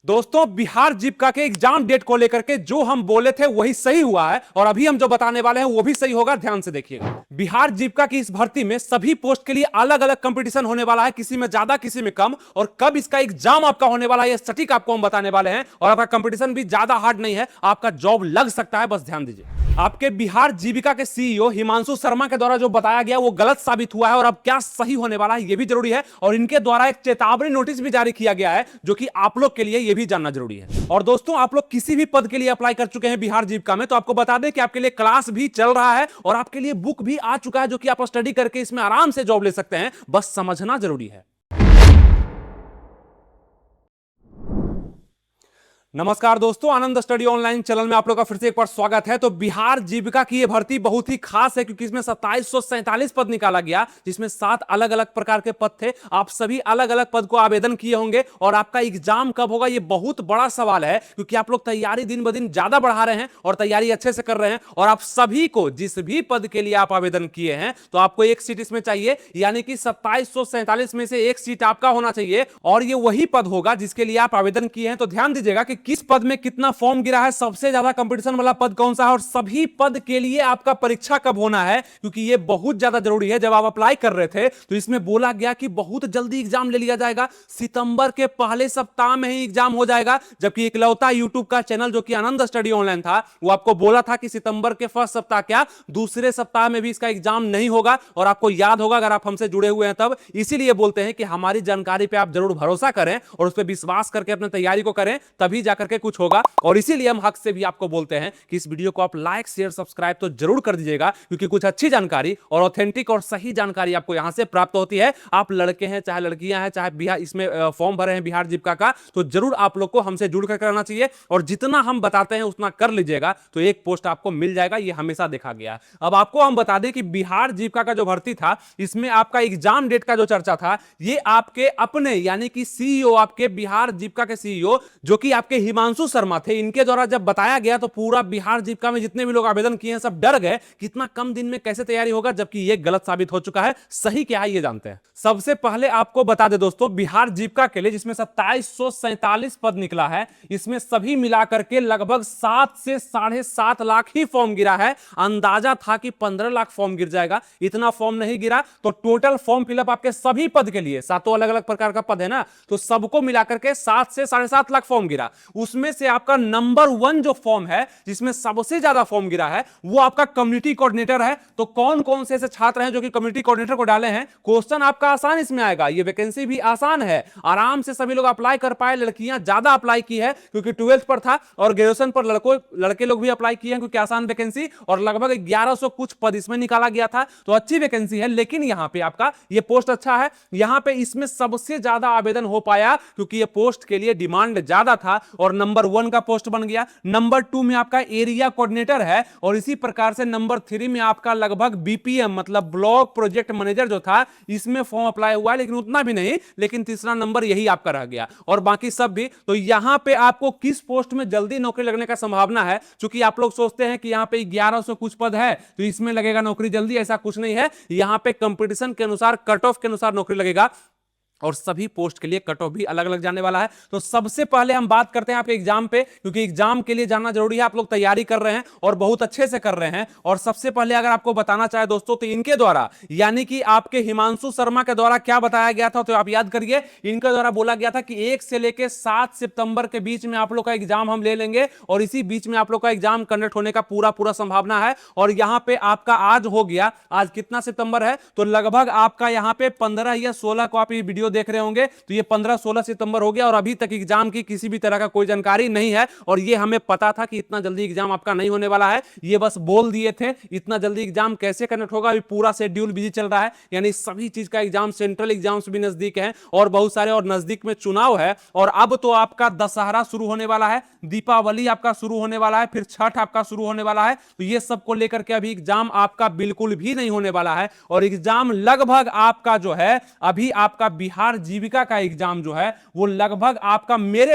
दोस्तों, बिहार जीविका के exam date को लेकर के जो हम बोले थे वही सही हुआ है और अभी हम जो बताने वाले हैं वो भी सही होगा। ध्यान से देखिएगा। बिहार जीविका की इस भर्ती में सभी पोस्ट के लिए अलग अलग कंपटीशन होने वाला है, किसी में ज्यादा किसी में कम। और कब इसका एग्जाम आपका होने वाला है ये सटीक आपको हम बताने वाले हैं। और आपका कंपटीशन भी ज्यादा हार्ड नहीं है, आपका जॉब लग सकता है, बस ध्यान दीजिए। आपके बिहार जीविका के सीईओ हिमांशु शर्मा के द्वारा जो बताया गया वो गलत साबित हुआ है और अब क्या सही होने वाला है ये भी जरूरी है। और इनके द्वारा एक चेतावनी नोटिस भी जारी किया गया है जो कि आप लोग के लिए ये भी जानना जरूरी है। और दोस्तों, आप लोग किसी भी पद के लिए अप्लाई कर चुके हैं बिहार जीविका में, तो आपको बता दें कि आपके लिए क्लास भी चल रहा है और आपके लिए बुक भी आ चुका है जो कि आप स्टडी करके इसमें आराम से जॉब ले सकते हैं, बस समझना जरूरी है। नमस्कार दोस्तों, आनंद स्टडी ऑनलाइन चैनल में आप लोग का फिर से एक बार स्वागत है। तो बिहार जीविका की यह भर्ती बहुत ही खास है क्योंकि इसमें 2747 पद निकाला गया, जिसमें 7 अलग अलग प्रकार के पद थे। आप सभी अलग अलग पद को आवेदन किए होंगे और आपका एग्जाम कब होगा ये बहुत बड़ा सवाल है क्योंकि आप लोग तैयारी दिन ब दिन ज्यादा बढ़ा रहे हैं और तैयारी अच्छे से कर रहे हैं। और आप सभी को जिस भी पद के लिए आप आवेदन किए हैं तो आपको एक सीट इसमें चाहिए, यानी कि 2747 में से एक सीट आपका होना चाहिए और ये वही पद होगा जिसके लिए आप आवेदन किए हैं। तो ध्यान दीजिएगा कि किस पद में कितना फॉर्म गिरा है, सबसे ज्यादा कंपटीशन वाला पद कौन सा है और सभी पद के लिए आपका परीक्षा कब होना है, क्योंकि यह बहुत ज्यादा जरूरी है। जब आप अप्लाई कर रहे थे तो इसमें बोला गया कि बहुत जल्दी एग्जाम ले लिया जाएगा, सितंबर के पहले सप्ताह में ही एग्जाम हो जाएगा। जबकि इकलौता यूट्यूब का चैनल जो कि आनंद स्टडी ऑनलाइन था वो आपको बोला था कि सितंबर के फर्स्ट सप्ताह क्या दूसरे सप्ताह में भी इसका एग्जाम नहीं होगा। और आपको याद होगा अगर आप हमसे जुड़े हुए हैं तब, इसीलिए बोलते हैं कि हमारी जानकारी पे आप जरूर भरोसा करें और उस पर विश्वास करके अपनी तैयारी को करें, तभी जाकर के कुछ होगा। और इसीलिए हम हक से भी आपको बोलते हैं कि इस वीडियो को आप लाइक शेयर सब्सक्राइब तो जरूर कर दीजिएगा, क्योंकि कुछ अच्छी जानकारी और ऑथेंटिक और सही जानकारी आपको यहां से प्राप्त होती है। आप लड़के हैं चाहे लड़कियां हैं, चाहे बिहार इसमें फॉर्म भरे हैं बिहार जीविका का, तो जरूर आप लोग को हमसे जुड़ कर करना चाहिए और जितना हम बताते हैं उतना कर लीजिएगा तो एक पोस्ट आपको मिल जाएगा। ये हमेशा देखा गया। अब आपको हम बता दें कि बिहार जीविका का जो भर्ती था इसमें आपका एग्जाम डेट का जो चर्चा था ये आपके अपने यानी कि सीईओ, आपके बिहार जीविका के सीईओ जो कि आपके हिमांशु शर्मा थे, इनके द्वारा जब बताया गया तो पूरा बिहार जीविका में जितने भी लोग आवेदन किए हैं सब डर गए कि इतना कम दिन में कैसे तैयारी होगा, जबकि यह गलत साबित हो चुका है। सही क्या है ये जानते हैं। सबसे पहले आपको बता दे दोस्तों, बिहार जीविका के लिए जिसमें 2747 पद निकला है, इसमें सभी मिलाकर के लगभग 7 से 7.5 लाख ही फॉर्म गिरा है। अंदाजा था कि 15 लाख फॉर्म गिर जाएगा, इतना फॉर्म नहीं गिरा। तो टोटल फॉर्म फिलअप आपके सभी पद के लिए, सातों अलग अलग प्रकार का पद है ना, तो सबको मिलाकर के 7 से 7.5 लाख फॉर्म गिरा। उसमें से आपका नंबर 1 जो फॉर्म है जिसमें सबसे ज्यादा फॉर्म गिरा है वो आपका कम्युनिटी कोऑर्डिनेटर है। तो कौन कौन से ऐसे छात्र हैं जो कि कम्युनिटी कोऑर्डिनेटर को डाले हैं? क्वेश्चन आपका आसान इसमें आएगा, ये वैकेंसी भी आसान है, आराम से सभी लोग अप्लाई कर पाए। लड़कियां ज्यादा अप्लाई की है क्योंकि 12th पर था और ग्रेजुएशन पर लड़के लोग भी अप्लाई किए हैं क्योंकि आसान वैकेंसी, और लगभग 1100 कुछ पद इसमें निकाला गया था। तो अच्छी वैकेंसी है, लेकिन यहां पे आपका ये पोस्ट अच्छा है। यहां पे इसमें सबसे ज्यादा आवेदन हो पाया क्योंकि ये पोस्ट के लिए डिमांड ज्यादा था और नंबर 1 का पोस्ट बन गया। नंबर 2 में आपका एरिया कोऑर्डिनेटर है और इसी प्रकार से नंबर 3 में आपका लगभग बीपीएम मतलब ब्लॉक प्रोजेक्ट मैनेजर जो था, इसमें फॉर्म अप्लाई हुआ है, लेकिन उतना भी नहीं, लेकिन तीसरा नंबर यही आपका रह गया और बाकी सब भी। तो यहां पे आपको किस पोस्ट में जल्दी नौकरी लगने का संभावना है, क्योंकि आप लोग सोचते हैं कि यहां पे 1100 कुछ पद है तो इसमें लगेगा नौकरी जल्दी, ऐसा कुछ नहीं है। यहां पे कंपटीशन के अनुसार, कट ऑफ के अनुसार नौकरी लगेगा और सभी पोस्ट के लिए कट ऑफ भी अलग अलग जाने वाला है। तो सबसे पहले हम बात करते हैं आपके एग्जाम पे, क्योंकि एग्जाम के लिए जानना जरूरी है। आप लोग तैयारी कर रहे हैं और बहुत अच्छे से कर रहे हैं। और सबसे पहले अगर आपको बताना चाहे दोस्तों तो इनके द्वारा यानी कि आपके हिमांशु शर्मा के द्वारा क्या बताया गया था, तो आप याद करिए, इनके द्वारा बोला गया था कि 1 से लेकर 7 सितंबर के बीच में आप लोग का एग्जाम हम ले लेंगे और इसी बीच में आप लोग का एग्जाम कंडक्ट होने का पूरा पूरा संभावना है। और यहां पे आपका आज हो गया, आज कितना सितंबर है, तो लगभग आपका यहां पे 15 या 16 को आप ये वीडियो देख रहे होंगे तो ये 15-16 सितंबर हो गया और अभी तक एग्जाम की किसी भी तरह का कोई जानकारी नहीं है। और ये हमें पता था कि इतना जल्दी एग्जाम आपका नहीं होने वाला है, ये बस बोल दिए थे। इतना जल्दी एग्जाम कैसे कंडक्ट होगा, अभी पूरा शेड्यूल बिजी चल रहा है, यानी सभी चीज का एग्जाम, सेंट्रल एग्जाम्स भी नजदीक है और बहुत सारे और नजदीक में चुनाव है। और अब तो आपका दशहरा शुरू होने वाला है, दीपावली आपका शुरू होने वाला है, फिर छठ आपका शुरू होने वाला है। तो ये सब को लेकर के अभी एग्जाम आपका बिल्कुल भी नहीं होने वाला है और एग्जाम लगभग आपका जो है अभी आपका बिहार बिहार जीविका का एग्जाम जो है वो लगभग आपका मेरे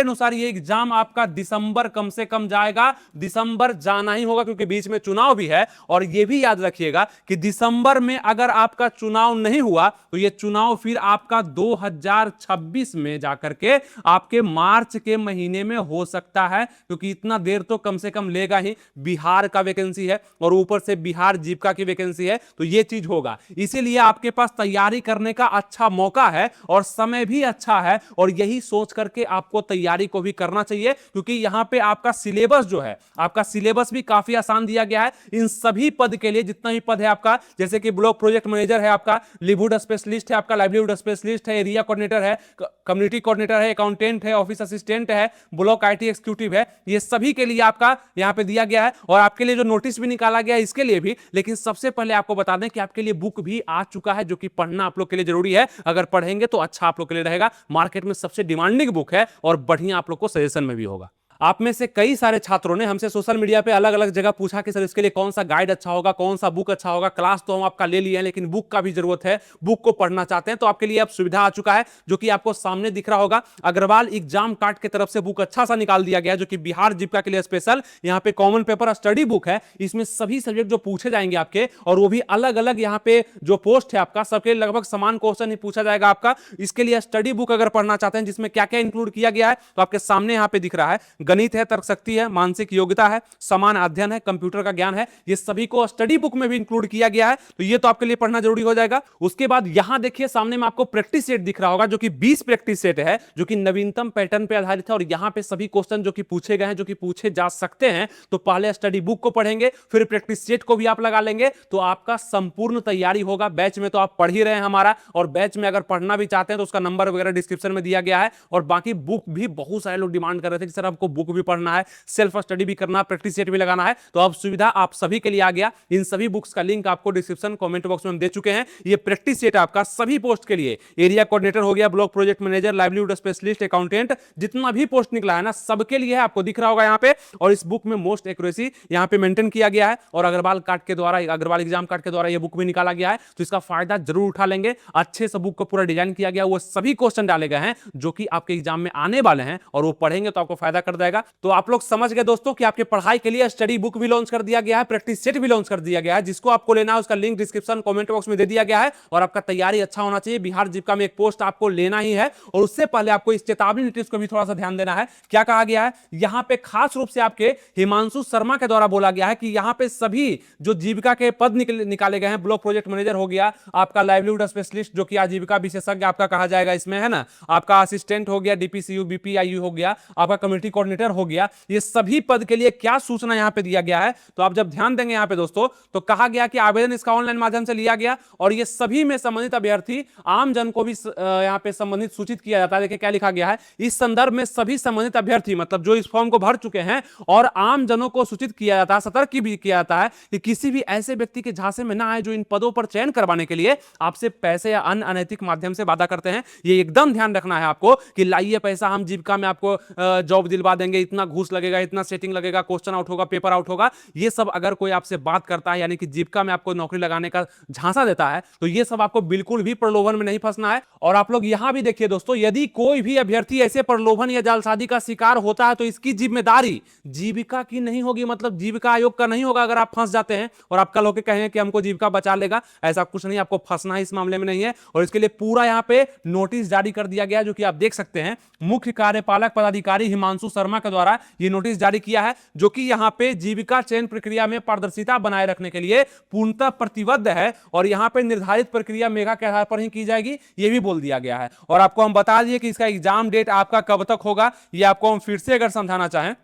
अनुसार ये एग्जाम आपका दिसंबर कम से कम जाएगा, दिसंबर जाना ही होगा क्योंकि बीच में चुनाव भी है। और ये भी याद रखिएगा कि दिसंबर में अगर आपका चुनाव नहीं हुआ तो ये चुनाव फिर आपका 2026 में जाकर के आपके मार्च के महीने में हो सकता है, क्योंकि इतना देर तो कम से कम लेगा ही। बिहार का वैकेंसी है और ऊपर से बिहार जीविका की वैकेंसी है, तो ये चीज होगा। इसीलिए आपके पास तैयारी करने का अच्छा मौका है और समय भी अच्छा है, और यही सोच करके आपको तैयारी को भी करना चाहिए, क्योंकि यहां पे आपका सिलेबस जो है, आपका सिलेबस भी काफी आसान दिया गया है इन सभी पद के लिए। जितना भी पद है आपका, जैसे कि ब्लॉक प्रोजेक्ट मैनेजर है, आपका लिवलीहुड स्पेशलिस्ट है, आपका लाइवलीहुड स्पेशलिस्ट है, एरिया कोऑर्डिनेटर है, कम्युनिटी कोऑर्डिनेटर है, अकाउंटेंट है, ऑफिस असिस्टेंट है, ब्लॉक आईटी एग्जीक्यूटिव है, ये सभी के लिए आपका यहां पे दिया गया है। और आपके लिए जो नोटिस भी निकाला गया है इसके लिए भी। लेकिन सबसे पहले आपको बता दें कि आपके लिए बुक भी आ चुका है, जो कि पढ़ना आप लोग के लिए जरूरी है। अगर पढ़ेंगे तो अच्छा आप लोग के लिए रहेगा। मार्केट में सबसे डिमांडिंग बुक है और बढ़िया आप लोग को सजेशन में भी होगा। आप में से कई सारे छात्रों ने हमसे सोशल मीडिया पे अलग अलग जगह पूछा कि सर इसके लिए कौन सा गाइड अच्छा होगा, कौन सा बुक अच्छा होगा। क्लास तो हम आपका ले लिए हैं, लेकिन बुक का भी जरूरत है, बुक को पढ़ना चाहते हैं, तो आपके लिए अब सुविधा आ चुका है, जो कि आपको सामने दिख रहा होगा। अग्रवाल एग्जाम कार्ड की तरफ से बुक अच्छा सा निकाल दिया गया है, जो कि बिहार जीविका के लिए स्पेशल यहाँ पे कॉमन पेपर स्टडी बुक है। इसमें सभी सब्जेक्ट जो पूछे जाएंगे आपके, और वो भी अलग अलग यहाँ पे जो पोस्ट है आपका, सबके लगभग समान क्वेश्चन ही पूछा जाएगा आपका। इसके लिए स्टडी बुक अगर पढ़ना चाहते हैं जिसमें क्या क्या इंक्लूड किया गया है, तो आपके सामने यहाँ पे दिख रहा है। गणित है, तर्क है, मानसिक योग्यता है, समान अध्ययन है, कंप्यूटर का ज्ञान है, ये सभी को स्टडी बुक में भी इंक्लूड किया गया है, तो ये तो आपके लिए पढ़ना जरूरी हो जाएगा। उसके बाद यहां देखिए सामने में आपको प्रैक्टिस सेट दिख रहा होगा, जो कि 20 प्रैक्टिस सेट है, जो कि नवीनतम पैटर्न पे आधारित है। और यहां पे सभी क्वेश्चन जो कि पूछे गए हैं, जो कि पूछे जा सकते हैं, तो पहले स्टडी बुक को पढ़ेंगे, फिर प्रैक्टिस सेट को भी आप लगा लेंगे, तो आपका संपूर्ण तैयारी होगा। बैच में तो आप पढ़ ही रहे हैं हमारा, और बैच में अगर पढ़ना भी चाहते हैं तो उसका नंबर वगैरह डिस्क्रिप्शन में दिया गया है। और बाकी बुक भी बहुत सारे लोग डिमांड कर रहे थे कि सर आपको बुक भी पढ़ना है, सेल्फ स्टडी भी करना, प्रैक्टिस सेट भी लगाना है, तो अब सुविधा आप सभी के लिए आ गया। इन सभी बुक्स का लिंक आपको डिस्क्रिप्शन कमेंट बॉक्स में हम दे चुके हैं। ये प्रैक्टिस सेट आपका सभी पोस्ट के लिए, एरिया कोऑर्डिनेटर हो गया, block project manager, livelihood specialist, accountant, जितना भी पोस्ट निकला है ना, सबके लिए है, आपको दिख रहा होगा यहाँ पे। और इस बुक में मोस्ट एक्यूरेसी यहाँ पे मेंटेन किया गया है, और अग्रवाल कार्ड के द्वारा, अग्रवाल एग्जाम कार्ड के द्वारा ये बुक भी निकाला गया है, तो इसका फायदा जरूर उठा लेंगे। अच्छे से बुक को पूरा डिजाइन किया गया, वो सभी क्वेश्चन डाले गए हैं जो कि आपके एग्जाम में आने वाले हैं, और वो पढ़ेंगे तो आपको फायदा कर जाएगा। तो आप लोग समझ गए दोस्तों कि आपके पढ़ाई के लिए स्टडी बुक भी लॉन्च कर दिया गया है, प्रैक्टिस सेट भी लॉन्च कर दिया गया है। जिसको आपको लेना है उसका लिंक डिस्क्रिप्शन कमेंट बॉक्स में दे दिया गया है। और आपका तैयारी अच्छा होना चाहिए, बिहार जीविका में एक पोस्ट आपको लेना ही है। और उससे पहले आपको इस चेतावनी नोटिस को भी थोड़ा सा ध्यान देना है। क्या कहा गया है यहां पे, खास रूप से आपके हिमांशु शर्मा के द्वारा बोला गया है कि यहां पे सभी जो जीविका के पद निकाले गए हैं, ब्लॉक प्रोजेक्ट मैनेजर हो गया, आपका लाइवलीहुड स्पेशलिस्ट जो कि आजीविका विशेषज्ञ आपका कहा जाएगा इसमें, है ना, आपका असिस्टेंट हो गया, डीपीसीयू बीपीआईयू हो गया, आपका कम्युनिटी कोऑर्डिनेटर हो गया, ये सभी पद के लिए क्या सूचना यहां पे दिया गया है। तो आप जब ध्यान देंगे यहां पे दोस्तों, तो कहा गया कि आवेदन इसका ऑनलाइन माध्यम से लिया गया, और ये सभी में संबंधित अभ्यर्थी आम जन को भी यहां पे संबंधित सूचित किया जाता है। देखिए क्या लिखा गया है इस संदर्भ में, सभी संबंधित अभ्यर्थी मतलब जो इस फॉर्म को भर चुके हैं, और आम जनों को सूचित किया जाता है, सतर्क भी किया जाता है कि किसी भी ऐसे व्यक्ति के झांसे में ना आए जो इन पदों पर चयन करवाने के लिए आपसे पैसे या अन्य अनैतिक माध्यम से वादा करते हैं। ये एकदम ध्यान रखना है आपको कि लाइए पैसा, हम जीविका में आपको जॉब दिलवा देंगे, इतना घूस लगेगा, इतना सेटिंग लगेगा, क्वेश्चन आउट होगा, पेपर आउट होगा। ये सब अगर कोई आपसे बात करता है, यानी कि जीविका में आपको नौकरी लगाने का झांसा देता है, तो ये सब आपको बिल्कुल भी प्रलोभन में नहीं फंसना है। और आप लोग यहां भी देखिए दोस्तों, यदि कोई भी अभ्यर्थी ऐसे प्रलोभन या जालसाजी का शिकार होता है, तो इसकी जिम्मेदारी जीविका की नहीं होगी, मतलब जीविका आयोग का नहीं होगा। अगर आप फंस जाते हैं और आप कल होकर कहें कि हमको जीविका बचा लेगा, ऐसा कुछ नहीं, आपको फंसना इस मामले में नहीं है। और इसके लिए पूरा यहां पे नोटिस जारी कर दिया गया, जो कि आप देख सकते हैं, मुख्य कार्यपालक पदाधिकारी हिमांशु शर्मा के द्वारा यह नोटिस जारी किया है, जो कि यहां पे जीविका चयन प्रक्रिया में पारदर्शिता बनाए रखने के लिए पूर्णतः प्रतिबद्ध है। और यहां पे निर्धारित प्रक्रिया मेगा के आधार पर ही की जाएगी, यह भी बोल दिया गया है। और आपको हम बता दिए कि इसका एग्जाम डेट आपका कब तक होगा, यह आपको हम फिर से अगर समझाना चाहें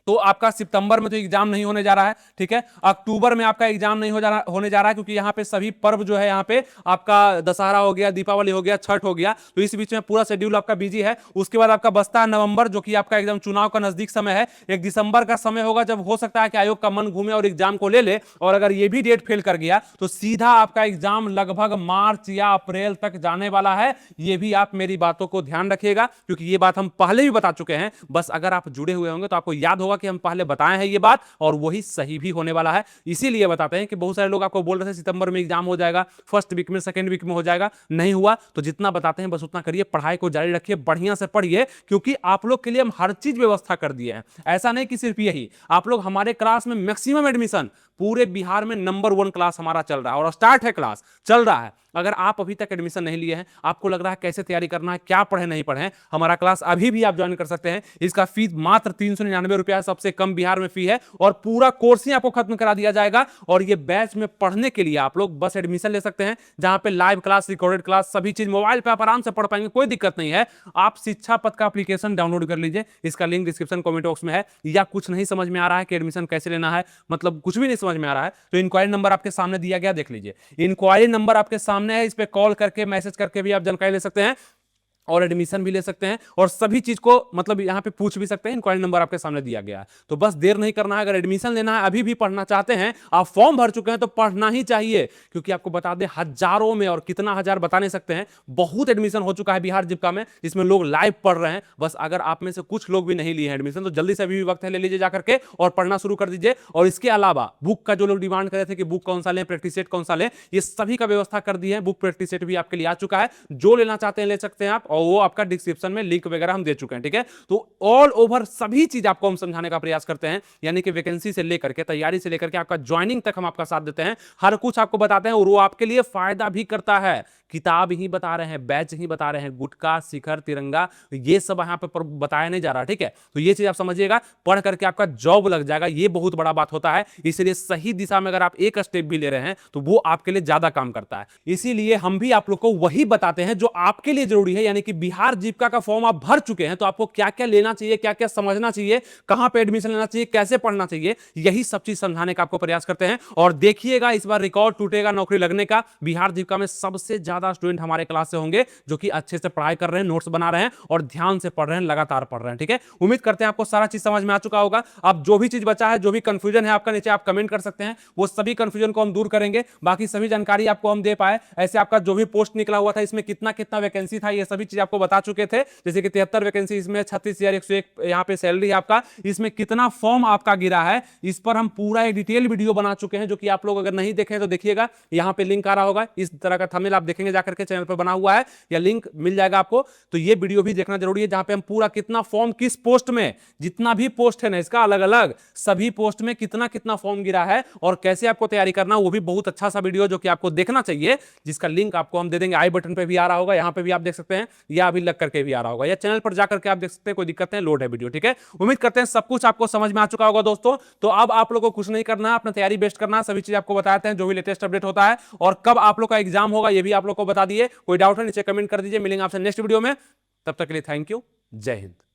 तो आपका सितंबर में तो एग्जाम नहीं होने जा रहा है, ठीक है। अक्टूबर में आपका एग्जाम नहीं होने जा रहा है, क्योंकि यहां पे सभी पर्व जो है, यहां पे आपका दशहरा हो गया, दीपावली हो गया, छठ हो गया, तो इस बीच में पूरा शेड्यूल आपका बिजी है। उसके बाद आपका बस्ता नवंबर, जो कि आपका एकदम चुनाव का नजदीक समय है। 1 दिसंबर का समय होगा, जब हो सकता है कि आयोग का मन घूमे और एग्जाम को ले ले। और अगर ये भी डेट फेल कर गया तो सीधा आपका एग्जाम लगभग मार्च या अप्रैल तक जाने वाला है। ये भी आप मेरी बातों को ध्यान रखिएगा, क्योंकि ये बात हम पहले भी बता चुके हैं। बस अगर आप जुड़े हुए होंगे तो आपको याद होगा कि हम पहले बताए हैं ये बात और वही सही भी होने वाला है। इसीलिए बताते हैं कि बहुत सारे लोग आपको बोल रहे थे सितंबर में एग्जाम हो जाएगा, फर्स्ट वीक में, सेकंड वीक में हो जाएगा, नहीं हुआ। तो जितना बताते हैं बस उतना करिए, पढ़ाई को जारी रखिए, बढ़िया से पढ़िए, क्योंकि आप लोग के लिए हम हर चीज व्यवस्था कर दिए हैं। ऐसा नहीं कि सिर्फ यही, आप लोग हमारे क्लास में मैक्सिमम एडमिशन पूरे बिहार में नंबर 1 क्लास हमारा चल रहा है और स्टार्ट है, क्लास चल रहा है। अगर आप अभी तक एडमिशन नहीं लिए हैं, आपको लग रहा है कैसे तैयारी करना है, क्या पढ़े नहीं पढ़े, हमारा क्लास अभी भी आप ज्वाइन कर सकते हैं। इसका फीस मात्र 399 रुपया, सबसे कम बिहार में फी है और पूरा कोर्स ही आपको खत्म करा दिया जाएगा। और ये बैच में पढ़ने के लिए आप लोग बस एडमिशन ले सकते हैं, जहां पे लाइव क्लास, रिकॉर्डेड क्लास, सभी चीज मोबाइल पे आप आराम से पढ़ पाएंगे, कोई दिक्कत नहीं है। आप शिक्षा पथ का एप्लीकेशन डाउनलोड कर लीजिए, इसका लिंक डिस्क्रिप्शन कमेंट बॉक्स में है। या कुछ नहीं समझ में आ रहा है कि एडमिशन कैसे लेना है, मतलब कुछ भी नहीं समझ में आ रहा है, तो इंक्वायरी नंबर आपके सामने दिया गया, देख लीजिए। इंक्वायरी नंबर आपके सामने है, इस पे कॉल करके, मैसेज करके भी आप जानकारी ले सकते हैं और एडमिशन भी ले सकते हैं और सभी चीज को मतलब यहां पे पूछ भी सकते हैं। इंक्वायरी नंबर आपके सामने दिया गया है, तो बस देर नहीं करना है। अगर एडमिशन लेना है, अभी भी पढ़ना चाहते हैं, आप फॉर्म भर चुके हैं, तो पढ़ना ही चाहिए, क्योंकि आपको बता दें हजारों में, और कितना हजार बता नहीं सकते हैं, बहुत एडमिशन हो चुका है बिहार जीविका में, जिसमें लोग लाइव पढ़ रहे हैं। बस अगर आप में से कुछ लोग भी नहीं लिए हैं एडमिशन, तो जल्दी से अभी भी वक्त है, ले लीजिए जाकर के और पढ़ना शुरू कर दीजिए। और इसके अलावा बुक का जो लोग डिमांड कर रहे थे कि बुक कौन सा लें, प्रैक्टिस सेट कौन सा लें, ये सभी का व्यवस्था कर दी है। बुक प्रैक्टिस सेट भी आपके लिए आ चुका है, जो लेना चाहते हैं ले सकते हैं आप, और वो आपका डिस्क्रिप्शन में लिंक वगैरह हम दे चुके हैं, ठीक है। तो ऑल ओवर सभी चीज आपको हम समझाने का प्रयास करते हैं, यानी कि वैकेंसी से लेकर के, तैयारी से लेकर के आपका ज्वाइनिंग तक हम आपका साथ देते हैं, हर कुछ आपको बताते हैं और वो आपके लिए फायदा भी करता है। किताब ही बता रहे हैं, बैच ही बता रहे हैं, गुटका, शिखर, तिरंगा, ये सब यहां पे बताया नहीं जा रहा, ठीक है। तो ये चीज आप समझिएगा, पढ़ करके आपका जॉब लग जाएगा, ये बहुत बड़ा बात होता है। इसलिए सही दिशा में अगर आप एक स्टेप भी ले रहे हैं, तो वो आपके लिए ज्यादा काम करता है। इसीलिए हम भी आप लोग को वही बताते हैं जो आपके लिए जरूरी है, यानी कि बिहार जीविका का फॉर्म आप भर चुके हैं, तो आपको क्या क्या लेना चाहिए, क्या क्या समझना चाहिए, कहां पे एडमिशन लेना चाहिए, कैसे पढ़ना चाहिए, यही सब चीज समझाने का आपको प्रयास करते हैं। और देखिएगा, इस बार रिकॉर्ड टूटेगा नौकरी लगने का। बिहार जीविका में सबसे ज्यादा स्टूडेंट हमारे क्लास से होंगे जो कि अच्छे से पढ़ाई कर रहे हैं, नोट्स बना रहे हैं और ध्यान से पढ़ रहे हैं, लगातार पढ़ रहे हैं, ठीक है। उम्मीद करते हैं आपको सारा चीज समझ में आ चुका होगा। अब जो भी चीज बचा है, जो भी कंफ्यूजन है आपका, नीचे आप कमेंट कर सकते हैं, वो सभी कंफ्यूजन को हम दूर करेंगे। बाकी सभी जानकारी आपको हम दे पाए, ऐसे आपका जो भी पोस्ट निकला हुआ था, इसमें कितना कितना वैकेंसी था, ये सभी चीज आपको बता चुके थे। जैसे कि 73 वैकेंसी, इसमें 36,101 यहाँ पे सैलरी है आपका, इसमें कितना फॉर्म आपका गिरा है, इस पर हम पूरा एक डिटेल वीडियो बना चुके हैं, जो कि आप लोग अगर नहीं देखें तो देखिएगा, यहाँ पे लिंक आ रहा होगा, इस तरह का थंबनेल आप देखेंगे जाकर के, चैनल पर बना हुआ है या लिंक मिल जाएगा आपको। तो ये वीडियो भी देखना जरूरी है, जहां पे हम पूरा कितना फॉर्म किस पोस्ट में, जितना भी पोस्ट है ना इसका अलग अलग, सभी पोस्ट में कितना कितना फॉर्म गिरा है और कैसे आपको तैयारी करना, वो भी बहुत अच्छा सा वीडियो जो कि आपको देखना चाहिए, जिसका लिंक आपको हम दे देंगे। आई बटन पे भी आ रहा होगा, यहां पे भी आप देख सकते हैं, या अभी लग करके भी आ रहा होगा, या चैनल पर जाकर के आप देख सकते हैं, कोई दिक्कत नहीं, लोड है वीडियो, ठीक है। उम्मीद करते हैं सब कुछ आपको समझ में आ चुका होगा दोस्तों। तो अब आप लोगों को कुछ नहीं करना, अपना तैयारी बेस्ट करना, सभी चीज आपको बताते हैं, जो भी लेटेस्ट अपडेट होता है और कब आप लोग का एग्जाम होगा ये भी आप लोग को बता दिए। कोई डाउट है नीचे कमेंट कर दीजिए, मिलेंगे आपसे नेक्स्ट वीडियो में, तब तक के लिए थैंक यू, जय हिंद।